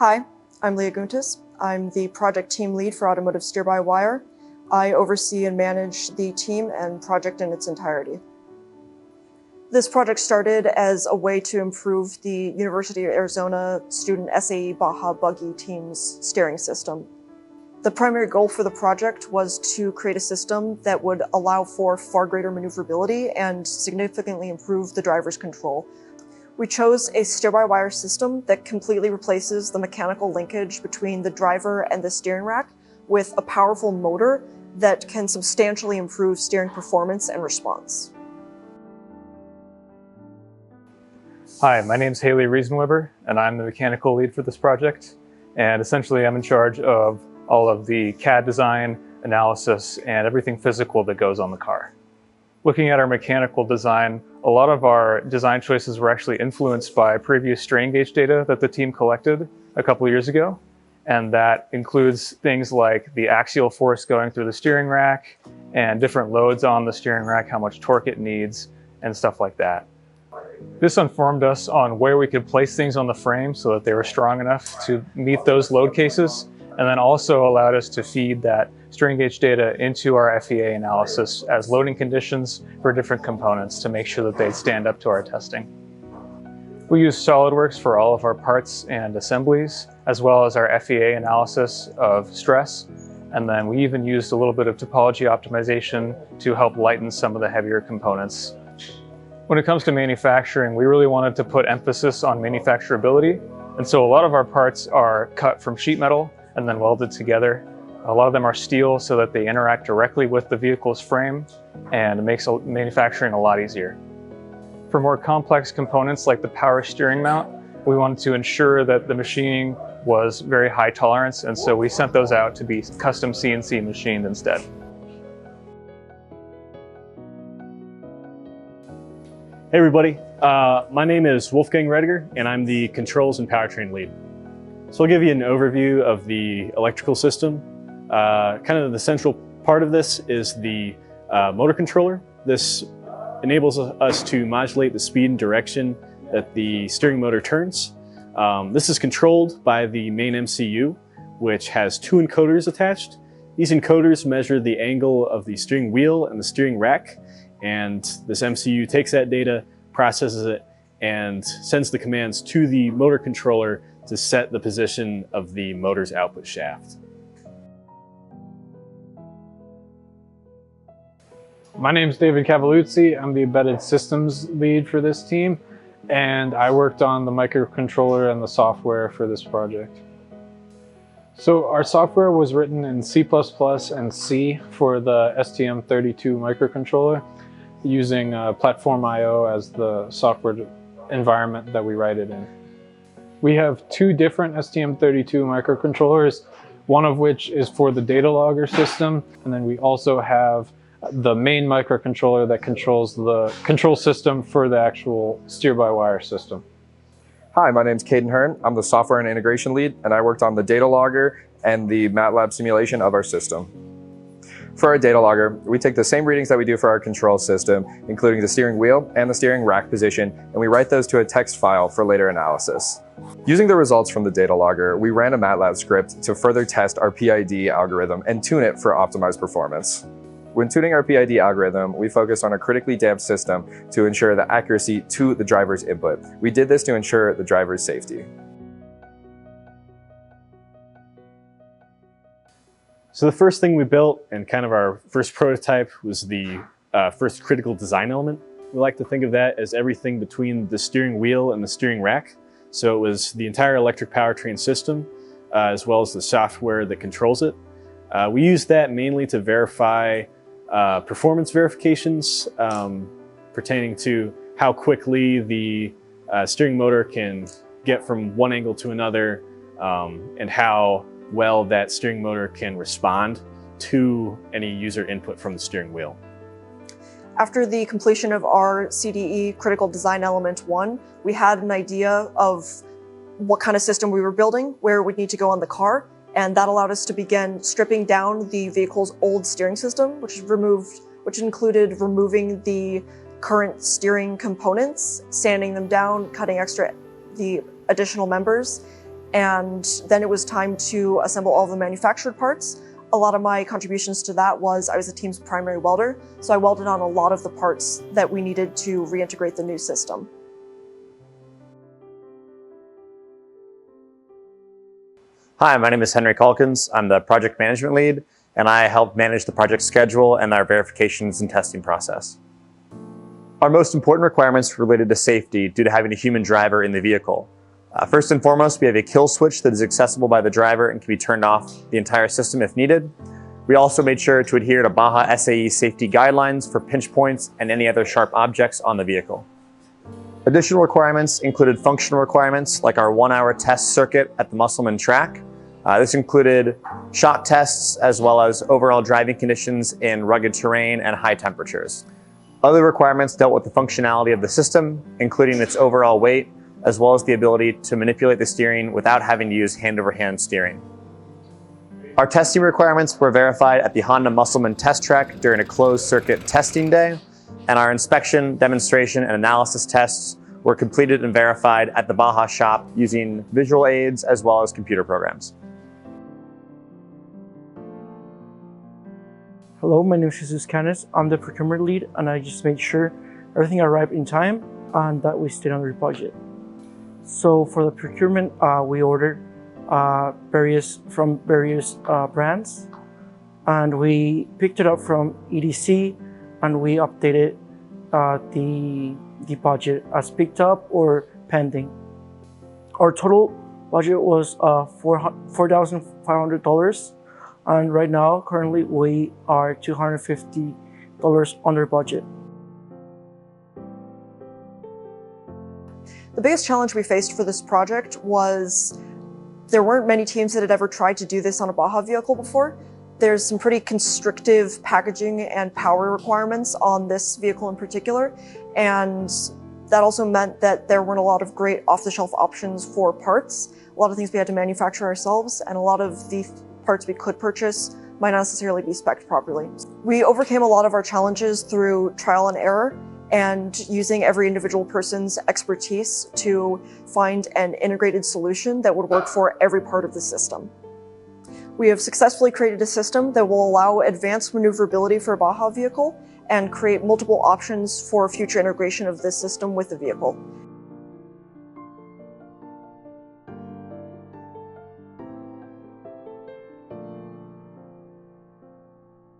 Hi, I'm Leah Guntis. I'm the project team lead for Automotive Steer-by-Wire. I oversee and manage the team and project in its entirety. This project started as a way to improve the University of Arizona student SAE Baja buggy team's steering system. The primary goal for the project was to create a system that would allow for far greater maneuverability and significantly improve the driver's control. We chose a steer-by-wire system that completely replaces the mechanical linkage between the driver and the steering rack with a powerful motor that can substantially improve steering performance and response. Hi, my name is Haley Riesenweber, and I'm the mechanical lead for this project. And essentially, I'm in charge of all of the CAD design, analysis, and everything physical that goes on the car. Looking at our mechanical design, a lot of our design choices were actually influenced by previous strain gauge data that the team collected a couple of years ago. And that includes things like the axial force going through the steering rack and different loads on the steering rack, how much torque it needs, and stuff like that. This informed us on where we could place things on the frame so that they were strong enough to meet those load cases, and then also allowed us to feed that strain gauge data into our FEA analysis as loading conditions for different components to make sure that they'd stand up to our testing. We use SolidWorks for all of our parts and assemblies, as well as our FEA analysis of stress. And then we even used a little bit of topology optimization to help lighten some of the heavier components. When it comes to manufacturing, we really wanted to put emphasis on manufacturability. And so a lot of our parts are cut from sheet metal and then welded together. A lot of them are steel so that they interact directly with the vehicle's frame, and it makes manufacturing a lot easier. For more complex components like the power steering mount, we wanted to ensure that the machining was very high tolerance, and so we sent those out to be custom CNC machined instead. Hey everybody, my name is Wolfgang Rediger, and I'm the controls and powertrain lead. So I'll give you an overview of the electrical system. Kind of the central part of this is the motor controller. This enables us to modulate the speed and direction that the steering motor turns. This is controlled by the main MCU, which has two encoders attached. These encoders measure the angle of the steering wheel and the steering rack, and this MCU takes that data, processes it, and sends the commands to the motor controller to set the position of the motor's output shaft. My name is David Cavaluzzi. I'm the embedded systems lead for this team, and I worked on the microcontroller and the software for this project. So our software was written in C++ and C for the STM32 microcontroller, using Platform.io as the software environment that we write it in. We have two different STM32 microcontrollers, one of which is for the data logger system, and then we also have the main microcontroller that controls the control system for the actual steer-by-wire system. Hi, my name's Caden Hearn. I'm the software and integration lead, and I worked on the data logger and the MATLAB simulation of our system. For our data logger, we take the same readings that we do for our control system, including the steering wheel and the steering rack position, and we write those to a text file for later analysis. Using the results from the data logger, we ran a MATLAB script to further test our PID algorithm and tune it for optimized performance. When tuning our PID algorithm, we focused on a critically damped system to ensure the accuracy to the driver's input. We did this to ensure the driver's safety. So the first thing we built, and kind of our first prototype, was the first critical design element. We like to think of that as everything between the steering wheel and the steering rack. So it was the entire electric powertrain system, as well as the software that controls it. We used that mainly to verify performance verifications pertaining to how quickly the steering motor can get from one angle to another, and how well that steering motor can respond to any user input from the steering wheel. After the completion of our CDE Critical Design Element 1, we had an idea of what kind of system we were building, where it would need to go on the car, and that allowed us to begin stripping down the vehicle's old steering system, which included removing the current steering components, sanding them down, cutting the additional members, And then it was time to assemble all the manufactured parts. A lot of my contributions to that was I was the team's primary welder, so I welded on a lot of the parts that we needed to reintegrate the new system. Hi, my name is Henry Calkins. I'm the project management lead, and I help manage the project schedule and our verifications and testing process. Our most important requirements related to safety due to having a human driver in the vehicle. First and foremost, we have a kill switch that is accessible by the driver and can be turned off the entire system if needed. We also made sure to adhere to Baja SAE safety guidelines for pinch points and any other sharp objects on the vehicle. Additional requirements included functional requirements like our 1-hour test circuit at the Musselman track. This included shock tests as well as overall driving conditions in rugged terrain and high temperatures. Other requirements dealt with the functionality of the system, including its overall weight, as well as the ability to manipulate the steering without having to use hand-over-hand steering. Our testing requirements were verified at the Honda Musselman test track during a closed circuit testing day, and our inspection, demonstration, and analysis tests were completed and verified at the Baja shop using visual aids as well as computer programs. Hello, my name is Jesus Canes. I'm the procurement lead, and I just made sure everything arrived in time and that we stayed under budget. So for the procurement, we ordered various brands, and we picked it up from EDC, and we updated the budget as picked up or pending. Our total budget was $4,500, and right now, currently, we are $250 under budget. The biggest challenge we faced for this project was there weren't many teams that had ever tried to do this on a Baja vehicle before. There's some pretty constrictive packaging and power requirements on this vehicle in particular, and that also meant that there weren't a lot of great off-the-shelf options for parts. A lot of things we had to manufacture ourselves, and a lot of the parts we could purchase might not necessarily be spec'd properly. We overcame a lot of our challenges through trial and error, and using every individual person's expertise to find an integrated solution that would work for every part of the system. We have successfully created a system that will allow advanced maneuverability for a Baja vehicle and create multiple options for future integration of this system with the vehicle.